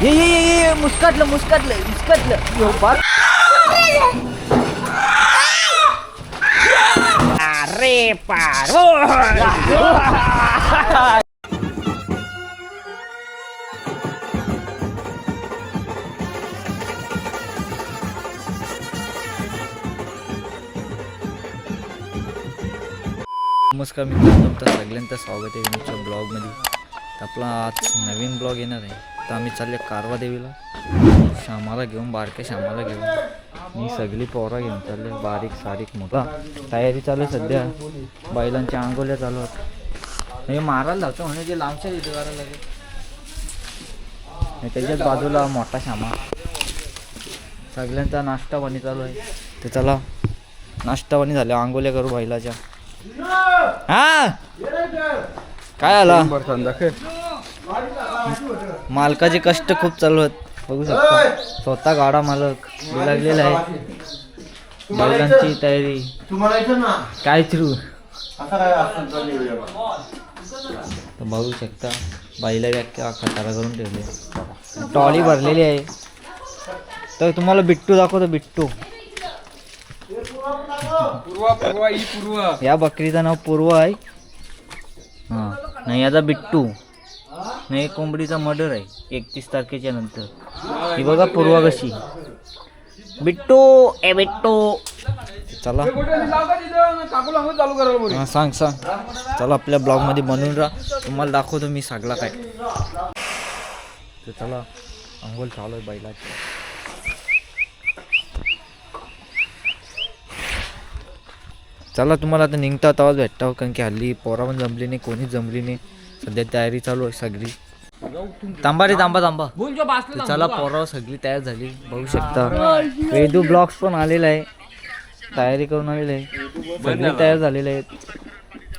ये मुस्कटलं अरे पार नमस्कार मित्रांनो, तुमचं सगळ्यांचं स्वागत आहे आमच्या ब्लॉगमध्ये. तर आपला आज नवीन ब्लॉग येणार आहे. तर आम्ही चालले कारवा देवीला श्यामाला घेऊन, बारक्या श्यामाला घेऊन. मी सगळी पोरा घेऊन चालले, बारीक सारीक मोठा. तयारी चालू आहे सध्या, बैलांच्या आंघोळ्या चालू आहेत. हे मारायला लावतो म्हणजे जे लांबच्या इथे करायला लागेल. त्याच्याच बाजूला मोठा श्यामा. सगळ्यांचा नाश्ता पाणी चालू आहे. तर चला नाश्ता पाणी झालं, आंघोळ्या करू बैलाच्या. हा काय आला, मालकाचे कष्ट खूप चालू आहेत बघू शकता. स्वतः गाडा मालक लागलेला आहे. बैलांची तयारी काय सुरू तर बघू शकता. बैला व्याख्या खटारा करून ठेवले, टॉली भरलेली आहे. तर तुम्हाला बिट्टू दाखवतो. बिट्टू या बकरीचं नाव पूर्व आहे. हां नाही, याचा बिट्टू नाही. कोंबडीचा मर्डर आहे 31 तारखेच्या नंतर. ही बघा पूर्वा कशी. बिट्टू ए बिट्टू चला. हां सांग. चला आपल्या ब्लॉगमध्ये बनवून राहा, तुम्हाला दाखवतो मी सगळा काय. तर चला अंघोळ चालू आहे बैलाची. चला तुम्हाला आता निघता आवाज भेटता, कारण की हल्ली पोरा पण जमली नाही, कोणीच जमली नाही. सध्या तयारी चालू आहे सगळी. थांबा. चला पोरावर सगळी तयार झाली बघू शकता. वेदू ब्लॉग्स पण आलेला आहे, तयारी करून आलेले आहे. सगळी तयार झालेले आहेत.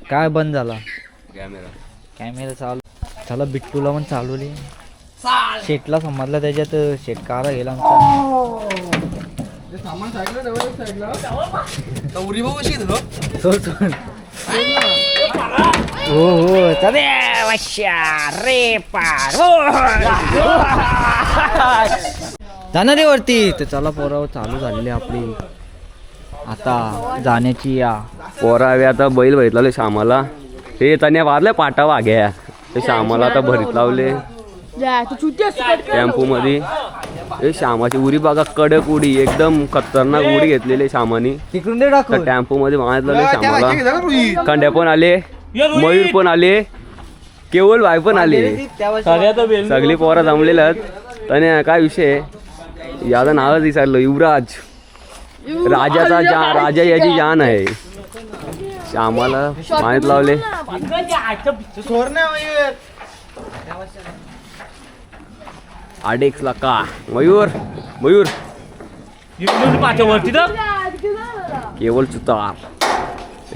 काय बंद झाला कॅमेरा चालू. चला बिट्टूला पण चालवली. शेटला समजला त्याच्यात, शेटकारा गेला आमचा. हो चले रे पार जाणार रे वरती. तर चला पोरावर चालू झालेली आपली आता जाण्याची. या पोरावे आता बैल भरीत लावले श्यामाला. हे येताना वाजले पाटा वाघ्या. ते श्यामाला आता भरीत लावले टेम्पो मध्ये. हे श्यामाची उडी बघा, कडक उडी, एकदम खतरनाक उडी घेतलेली श्यामानी. तिकडून दे टाकून. टेम्पो मध्ये वाजत लावले श्यामाला. खंड्या पण आले, मयूर पण आले, केवल भाई पण आले. सगळी पोरा जमलेल्या आहेत. आणि काय विषय, याचं नावच विचारलं युवराज. राजा याची जान आहे. श्यामाला वाजत लावले. आडेक्सला का मयूर केवळ सुतार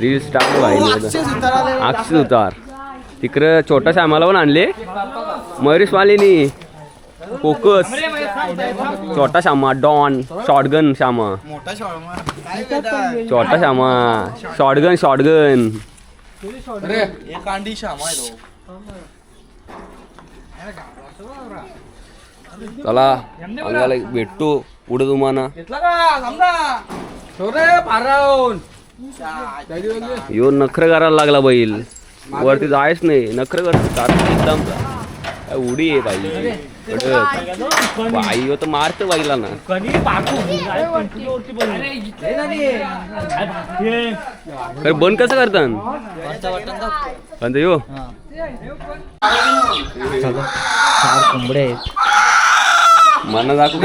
रील स्टार व्हायला. अक्षय सुतार तिकडं छोटा श्यामाला पण आणले. मयुरेश मालिनी फोकस, छोटा श्यामा डॉन, शॉटगन श्यामा, छोटा श्यामा शॉटगन. चला अंगाला भेटतो पुढे तुम्हाला. यो नखर करायला लागला बैल, वरती जायच नाही. नखर करत एकदम उडी आहे बाई. तर मारत बाईला ना. बंद कसं करतात यो. चार कोंबडे आहेत. मना दाखव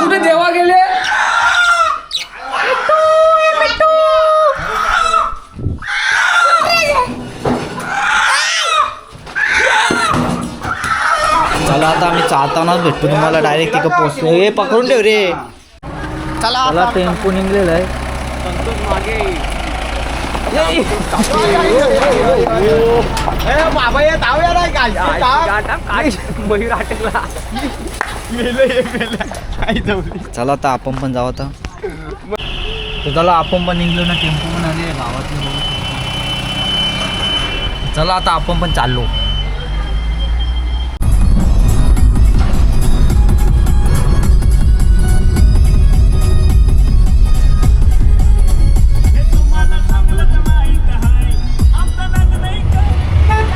कुठे देवा गेले. चला आता आम्ही चालतानाच भेटतो तुम्हाला. डायरेक्ट तिकडे पोहोचतो. हे पकडून ठेव रे. चला टेम्पो निघलेला आहे. चला आता आपण पण जाऊ. आता तर चला आपण पण निघलो ना. टेम्पो पण आले गावातले. चला आता आपण पण चाललो.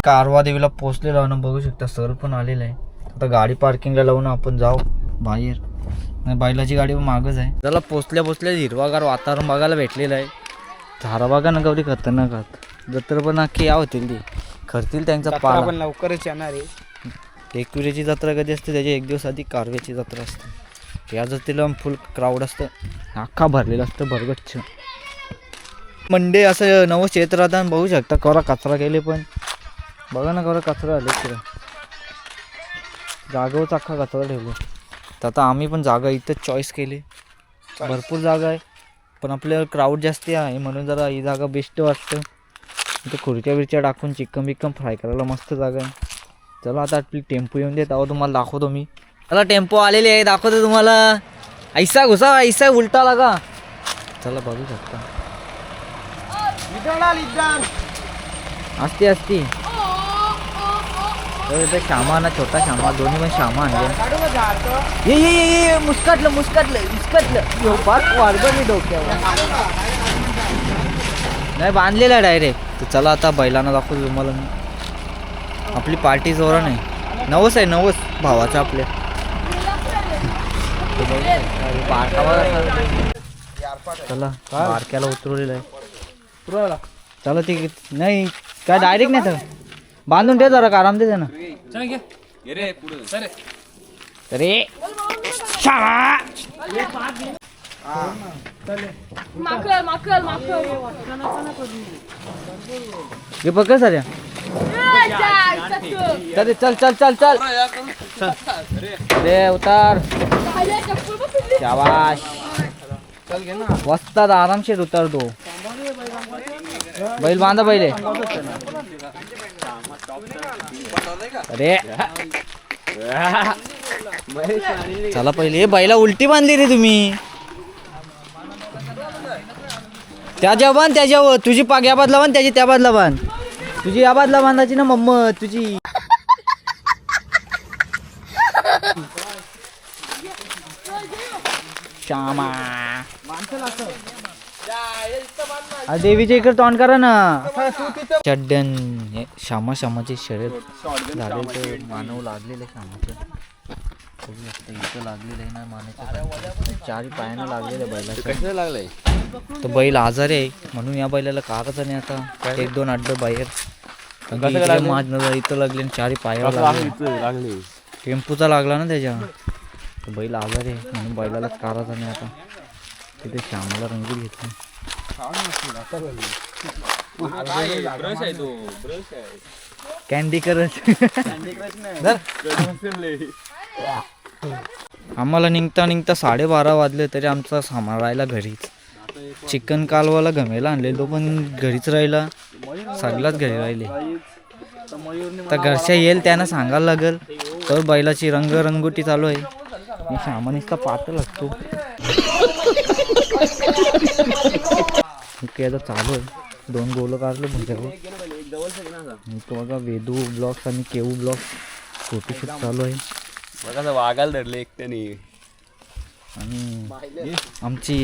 कारवा देवीला पोहोचलेलो ना, बघू शकता सर पण आलेला आहे. आता गाडी पार्किंगला लावून आपण जाऊ बाहेर. नाही, बैलाची गाडी पण मागच आहे. त्याला पोचल्या हिरवागार वातावरण बघायला भेटलेलं आहे. झाडा बघा ना गौरी खतरनाक आहात. जत्रा पण अख्खी या होतील ती करतील त्यांचा पाला पण लवकरच येणार आहे. एकविरेची जत्रा कधी असते त्याच्या एक दिवस आधी कारव्याची जत्रा असते. या जत्रेला फुल क्राऊड असतं, अख्खा भरलेलं असतं भरगच्छ. मंडे असं नवं शेत राहतं. बघू शकता करा कचरा केले पण बघा ना करा कचरा आले तिकडं जागेवरच अख्खा कचरा ठेवलो. तर आता आम्ही पण जागा इथंच चॉईस केली. भरपूर जागा आहे पण आपल्याला क्राऊड जास्त आहे म्हणून जरा ही जागा बेस्ट वाटतं. इथे खुर्च्या बिर्च्या टाकून चिकन बिक्कन फ्राय करायला मस्त जागा आहे. चला आता आपली टेम्पो येऊन दे तेव्हा तुम्हाला दाखवतो मी. चला टेम्पो आलेली आहे दाखवतो तुम्हाला. ऐसा घुसा ऐसा उलटा लागा. चला बघू शकता असते असते तर श्यामा ना छोटा श्यामा दोन्ही पण श्यामा आणले. ये मुस्कटलं वाढलं मी डोक्यावर नाही बांधलेला डायरेक्ट. तर चला आता बैलांना दाखवतो तुम्हाला मी. आपली पार्टी जोरा नाही नवस आहे नवस भावाचा आपल्या. चला बारक्याला उतरवलेलं आहे. चला ते नाही काय डायरेक्ट नाही तर बांधून ठेव जरा आराम दे ना. अरे हे पकड सर चल चल चल चल चल अरे उतार शाबाश वस्तात आरामशीर उतार दो. बैल बांधा पहिले. अरे चला पहिले हे बैला उलटी बांधली रे तुम्ही. त्याच्या बांध त्याच्यावर तुझी पाग या बाजला बांध त्याची त्या बाजला बांध. तुझी या बाजला बांधायची ना मम्म तुझी. श्यामा देवीच्या इकडे तोंड करा ना. चड्डन श्यामाची शर्यत झाले मानव लागलेले श्यामाचं इथं लागलेलं आहे ना मानाच्या चारी पायानं लागलेलं बैलाचं. कसं लागलंय तर बैल आजारी आहे म्हणून या बैलाला कारच नाही आता एक दोन अड्डं बाहेर इथं लागले चारी पायावर लागले. टेम्पूचा लागला ना त्याच्या बैल आजारी आहे म्हणून बैलाला कारच नाही आता. तिथे श्यामाला रंगीत घेतलं. कॅन्डी क्रश आम्हाला निघता 12:30 वाजले तरी आमचा सामान राहिला घरीच. चिकन कालवाला गमेला आणलेलो तो पण घरीच राहिला. सगळाच घरी राहिले. तर घरच्या येईल त्यांना सांगायला लागेल तर बैलाची रंगरंगोटी चालू आहे. मी सामानिस्ता पाहत लागतो आता चालू आहे. 2 गोलं काढलं भुजावर. तो बघा वेदू ब्लॉग्स आणि केऊ ब्लॉग्स फोटोशूट चालू आहे. बघा वागायला धरले एकट्याने. आणि आमची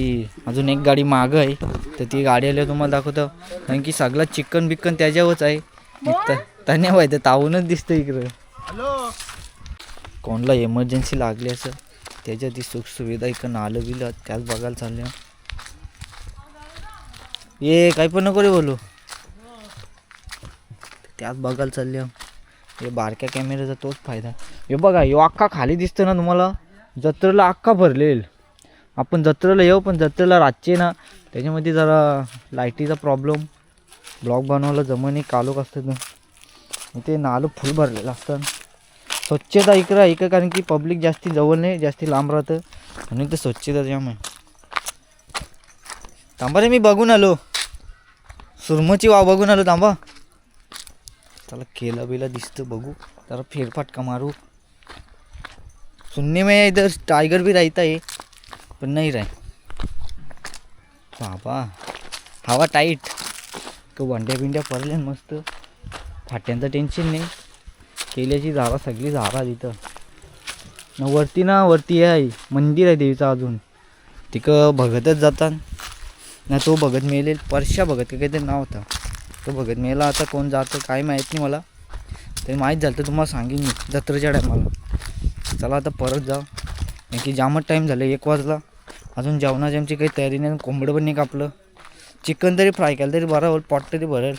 अजून एक गाडी मागं आहे तर ती गाडी आली तुम्हाला दाखवतो. कारण की सगळं चिकन बिक्कन त्याच्यावरच आहे. त्याने माहिती तावूनच दिसतं इकडं. कोणाला एमर्जन्सी लागली असं त्याच्या ती सुखसुविधा इकडं नालं बिलं त्याच बघायला चालल्या. ये काही पण नको रे बोलू त्याच बघायला चालल्या. हे बारक्या कॅमेऱ्याचा तोच फायदा. हे बघा ह्यो अख्खा खाली दिसतं ना तुम्हाला. जत्रेला अख्खा भरलेल. आपण जत्रेला येऊ पण जत्रेला रातचे ना त्याच्यामध्ये जरा लाईटीचा प्रॉब्लेम. ब्लॉग बनवायला जमणे कालोख असतं ना ते नालं फुल भरलेलं असतं. स्वच्छता इकडं कारण की पब्लिक जास्ती जवळ नाही जास्ती लांब राहतं म्हणून ते स्वच्छता जाम आहे. थांबा रे मी बघून आलो सुरमची वाव बघून आलो. थांबा चला केला बिला दिसतं बघू जरा फेरफटका मारू. सुनने में इधर टाइगर भी रहता है पण नहीं रहे. बाबा हवा टाईट वंड्या बिंड्या पडल्या मस्त. फाट्यांचं टेन्शन नाही. केल्याची झाडा सगळी झाडा तिथं वरती आहे मंदिर आहे देवीचं अजून. तिकडं भगतच जातात ना. तो भगत मेलेल परशा भगत का काहीतरी नाव होता. तो भगत मेला. आता कोण जातं काय माहीत नाही मला. ते माहीत झालं तर तुम्हाला सांगेन मी जत्रेच्या टायमाला. चला आता परत जाऊ की जामच टाईम झालं 1 वाजला. अजून जेवणाची आमची काही तयारी नाही. कोंबडं पण नाही कापलं. चिकन तरी फ्राय केलं तरी बरं होईल. पोट तरी भरेल.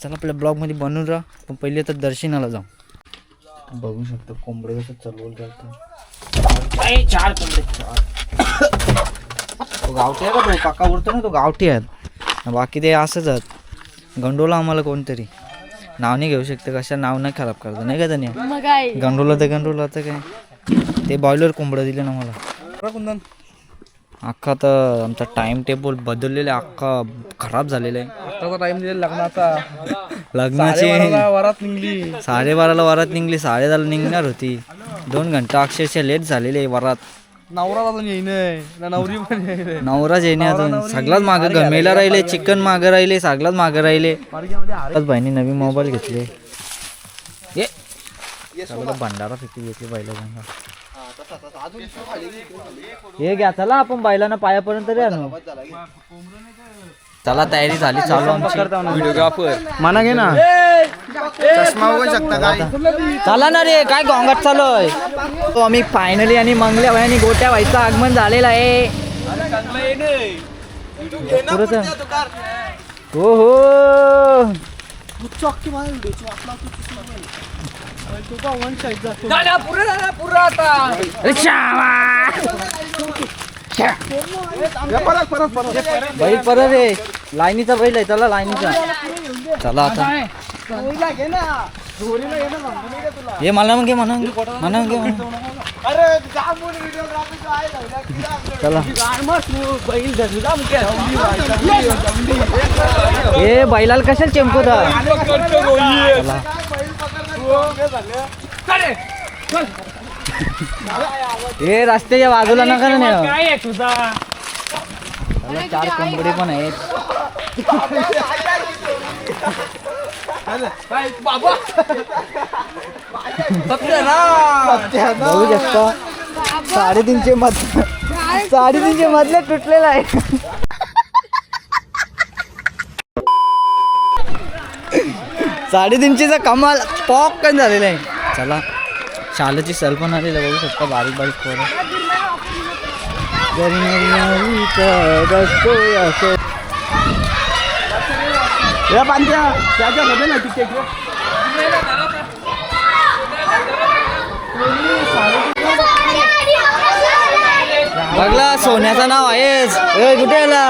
चला आपल्या ब्लॉगमध्ये बनवून राहा. पण पहिले तर दर्शनाला जाऊ. बघू शकतो कोंबडं कसं चलवून करतो. 4 कोंबडे 4. तो गावठी आहे का तो काका उरतो ना. तो गावठी आहेत. बाकी ते असंच आहेत. गंडोला आम्हाला कोणतरी नाव नाही घेऊ शकतं. कशा नाव नाही खराब करतं नाही का त्याने. गंडोला तर काय ते बॉयलर कोंबडं दिले ना मला. अख्खा तर आमचा टाइम टेबल बदललेला आहे. अख्खा खराब झालेला आहे. आत्ताचा टाइम दिलेला लग्नाचा. लग्नाची वरात निघली 12:30 वरात निघली. 10:30 निघणार होती. 2 घंटा अक्षरशः लेट झालेले आहे वरात. नवरा अजून येईन ना नवरी पण येईन. नवराच येणे अजून. सगळ्याच मागं गमेला राहिले. चिकन मागं राहिले. सगळ्याच मागं राहिले. बहिणी नवीन मोबाईल घेतले. सगळं भंडारा फिकी घेतली बैलांना. हे घ्या चला आपण बैलांना पायापर्यंत तरी आणू. चला तयारी झाली चालू आमची. व्हिडिओग्राफर मना घे ना. चष्मा वगैरे शकता काय. चला ना रे काय गोंगाट चालू आहे. तो आम्ही फायनली आणि मंगल्या भाई आणि गोट्या भाईचं आगमन झालेलं आहे. हो हो बैल परत आहे. लाईनीचा बैल आहे. चला लाईनीचा. चला आता हे मला मग घे म्हणा घे चला. हे बैलाला कशाला चेंपवता. हे रस्त्याच्या बाजूला नका ना. 4 कोंबडे पण आहेत. बघू शकता 350 मधले तुटलेला आहे. 350चा कमाल पॉकन झालेला आहे. चला शालाची सल पण आलेलं बघू शकता. बारीक पोरं. बघला सोन्याचं नाव आहेच. कुठे आला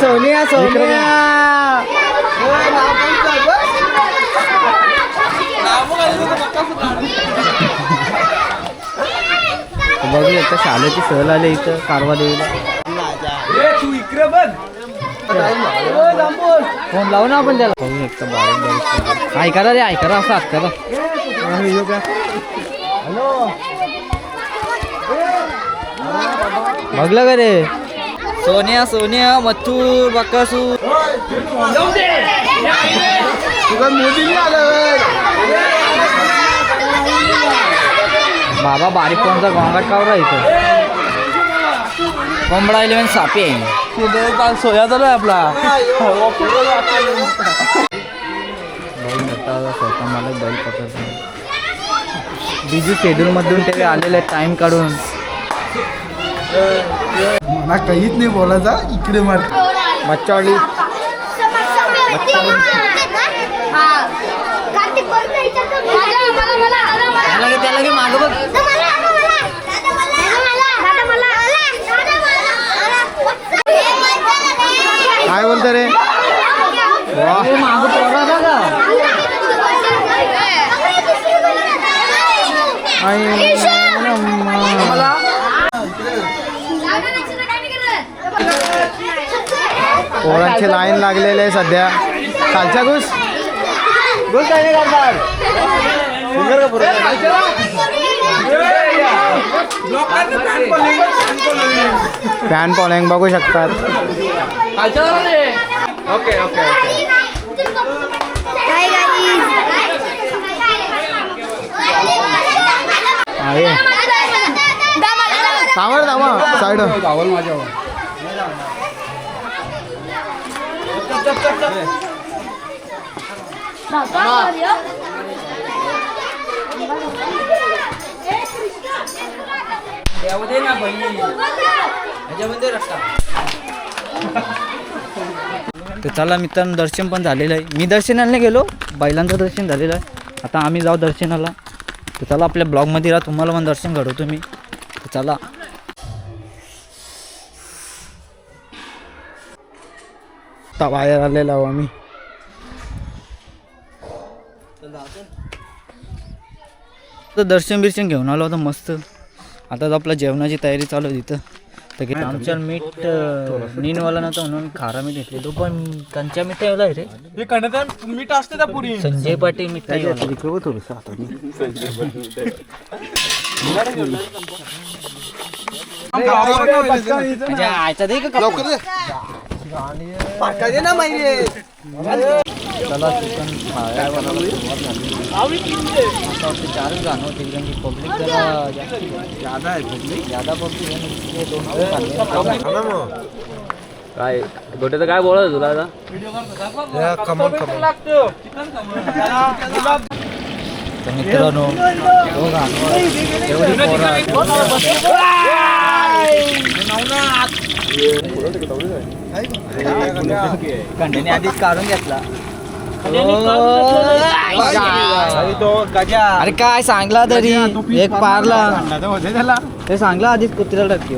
सोनिया. बघू एकदा शाळेची सहल आले इथं कारवा देवीला. तू इकडे बघ. फोन लावू ना आपण त्याला. बघू एकदा बारीक ऐकरा रे ऐकरा असं ऐकरा. हॅलो बघलं का रे. सोनिया मथुर बकासूर. मोदी आलं. बाबा बारीक कोणचा गोंगाट कावरा इथं. कोंबडा 11 सापी आहे. सोया चालू आहे आपला. मला बैल पकडतो. बिझी शेड्यूलमधून ते आलेले टाइम काढून. मला काहीच नाही बोलायचा. इकडे मार मच्छावली. त्याला की मागं बघ. काय बोलतो रे. मागं पोरा का पोरांची लाईन लागलेली आहे सध्या. खालच्या घुस काय नाही करणार. फॅन फॉलोइंग बघू शकतात. ओके. थांबा साईड तर चला मित्रांनो दर्शन पण झालेलं आहे. मी दर्शनाला नाही गेलो, बैलांचं दर्शन झालेलं आहे. आता आम्ही जाऊ दर्शनाला. तर चला आपल्या ब्लॉगमध्ये राहा, तुम्हाला पण दर्शन घडवतो मी. तर चला आता बाहेर आलेलो आहो आम्ही. तर दर्शन बिर्शन घेऊन आलो होतं मस्त. आता आपल्या जेवणाची तयारी चालू आहे तिथं. तर आमच्या मीठ नीनवाला नव्हतं म्हणून खारा मीठ घेतले. तो पण कंचा मिठाईवाला आहे रे. मीठ असते त्या पुरी. संजय पाटील मिठाई चला चिकन चारच गाणं होते कारण की पब्लिक जरा ज्यादा आहे. पब्लिक आहे. दोन काय गोट्याचं काय बोलत तुला आता? तर मित्रांनो तो गाणं एवढी कंटेने आधीच काढून घेतला. अरे काय सांगला तरी एक पारला ते सांगला आधीच कुत्र्याला टक्के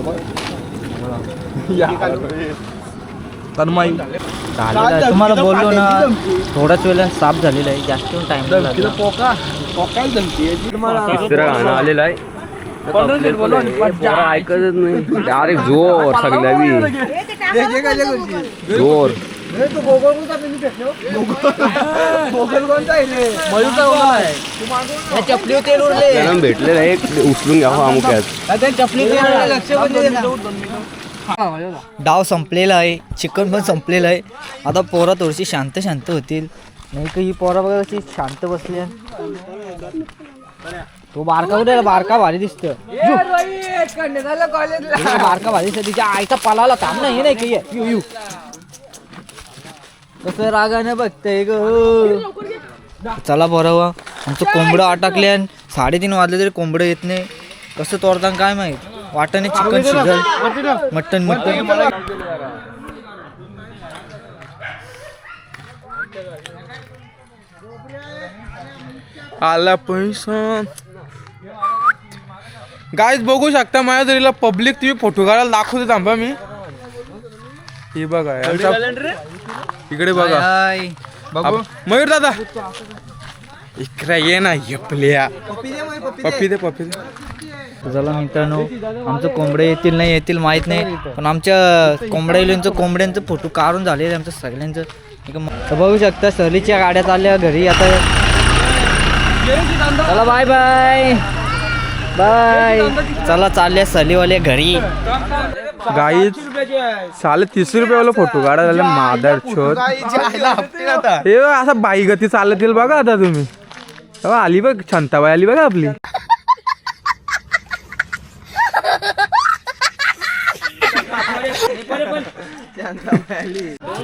तुम्हाला बोललो ना थोड्याच वेळेला साफ झालेला आहे. जास्त टाइम तिसरं गाणं आलेलं आहे. ऐकतच नाही डायरेक्ट जोर सगळ्या जोर चपली तेल उरले भेटलेलं आहे. उचलून घ्यावं अमुक्यात. चपली डाव संपलेला आहे. चिकन पण संपलेलं आहे. आता पोरा थोडीशी शांत होतील. नाही का ही पोरा बघा कशी शांत बसली. तो बारका कुठे बारका भारी दिसतो. बारका भारी दिसतो. तिच्या आईचा पलाला काम नाही नाही काही यू कसं रागाने बघतंय ग. चला बरं आमचं कोंबडं अटकले. 3:30 वाजले तरी कोंबडं येत नाही. कसं तोडताना काय माहित. वाटाणे चिकन शिजल मटन आला पैसा. गाईज बघू शकता माझ्या तरीला पब्लिक तुम्ही फोटो काढायला दाखवते. थांबा मी हे बघा इकडे बघा मयूर दादा इकडे ये ना येपल्या पप्पी दे. चला मित्रांनो आमचं कोंबडे येतील नाही येतील माहित नाही. पण आमच्या कोंबड्यांचं फोटो काढून झाले आमचं सगळ्यांचं. बघू शकता सहलीच्या गाड्या चालल्या घरी. आता चला बाय बाय बाय. चला चालल्या सहलीवाले घरी. गाईज 30 रुपये फोटो काढा झाले मादर छोट. हे असा बाई गती चालत येईल बघा. आता तुम्ही आली बघ शांताबाई आली बघा आपली.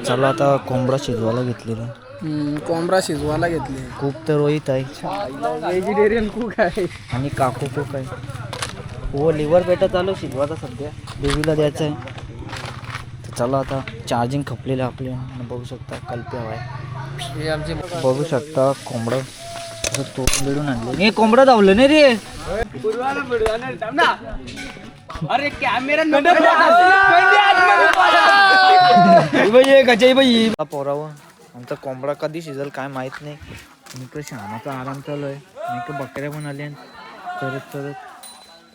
चला आता कोंबडा शिजवायला घेतलेला. खूप तर रोहित आहे. व्हेजिटेरियन कुक आहे आणि काकू कुक आहे. हो लिव्हर पेटा चालू शिजवायचा सध्या देवीला द्यायचं आहे. तर चला आता चार्जिंग खपलेलं आपल्या. बघू शकता कल्पे हवाय. बघू शकता कोंबडं तोडून बिडून आणले. हे कोंबडं धावलं नाही रे. अरे कॅमेरा पोरावं आमचा कोंबडा कधी शिजल काय माहित नाही. मी शहाणाचा आराम चालू आहे. मी बकऱ्या पण आल्या चरत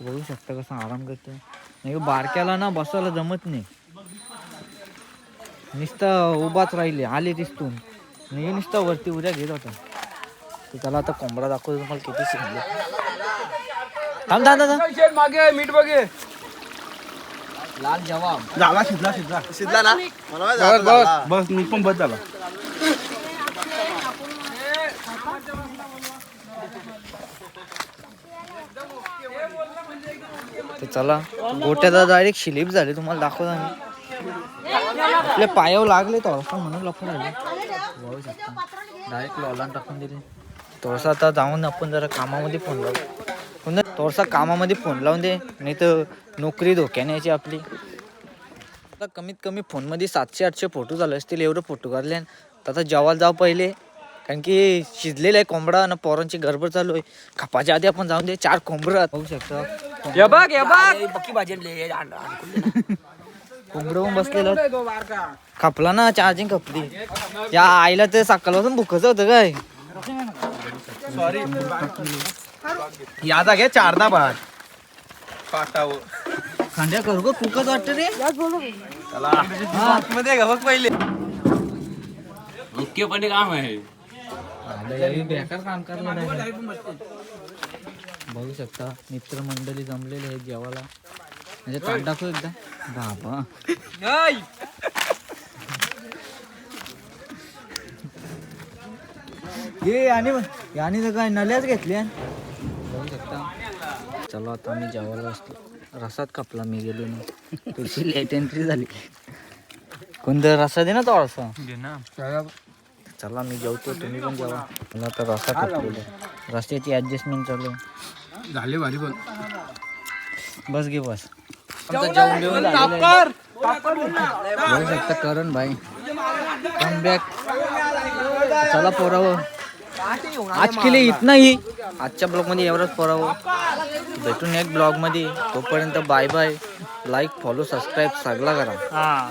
बघू शकता कसा आराम करतो. नाही बारक्याला ना बसायला जमत नाही. नुसतं उभाच राहिले आले तिथून नाही नुसतं वरती उद्या घेत होता. तर त्याला आता कोंबडा दाखवतो तुम्हाला किती शिकले. मागे मीठ बघे लाल जवाब झाला शिजला ना बस मी पण बस झाला. तर चला गोट्याचा डायरेक्ट स्लिप झाले तुम्हाला दाखवतो आम्ही. आपल्या पायावर लागले थोडंसं म्हणून लपून आले. डायरेक्ट लॉला टाकून दिले. थोडंसं आता जाऊन आपण जरा कामामध्ये फोन लावू. पुन्हा थोडंसं कामामध्ये फोन लावून दे, नाही तर नोकरी धोक्याने यायची आपली. आता कमीत कमी फोनमध्ये 700-800 फोटो झाले असतील, एवढं फोटो काढले. आता जेवायला जाऊ पहिले, कारण की शिजलेलं आहे कोंबडा आणि पोरांची गडबड चालू आहे. खपाच्या आधी आपण जाऊन दे. 4 कोंबडं बघू शकता. कोंबडं बसलेलं खपला ना, चार्जिंग खपली. या आईला ते सकाळपासून भुकच होतं काय. यादा घ्या 4दा भात पाटावर खांद्या करू ग फुकच वाटतं रे. मध्ये घाबक पहिले इतके पण काम आहे. बेकार काम करणार आहे. बघू शकता मित्रमंडळी जमलेले आहेत जेवायला. म्हणजे ताट दाखवू एकदा बाबा. ये आणि तर काय नल्याच घेतल्या. बघू शकता. चला आता आम्ही जेवायला असतो. रसात कापला मी गेलो ना, तुझी लेट एंट्री झाली. कोणतं रसा दे ना थोडासा. चला मी जेवतो, तुम्ही पण जेवा. मला आता रसा कापलेला, रस्त्याची ॲडजस्टमेंट चालू आहे. झाले भारी पण बस घे बस. आमचं जेवण बिवून झालेलं आहे. बघू शकता करण भाई कमबॅक. चला पोरावं, आज केले इतना ही. आजच्या ब्लॉगमध्ये एवढंच पोरावं. भेटून एक ब्लॉगमध्ये. तोपर्यंत bye bye. Like follow subscribe सगळा करा.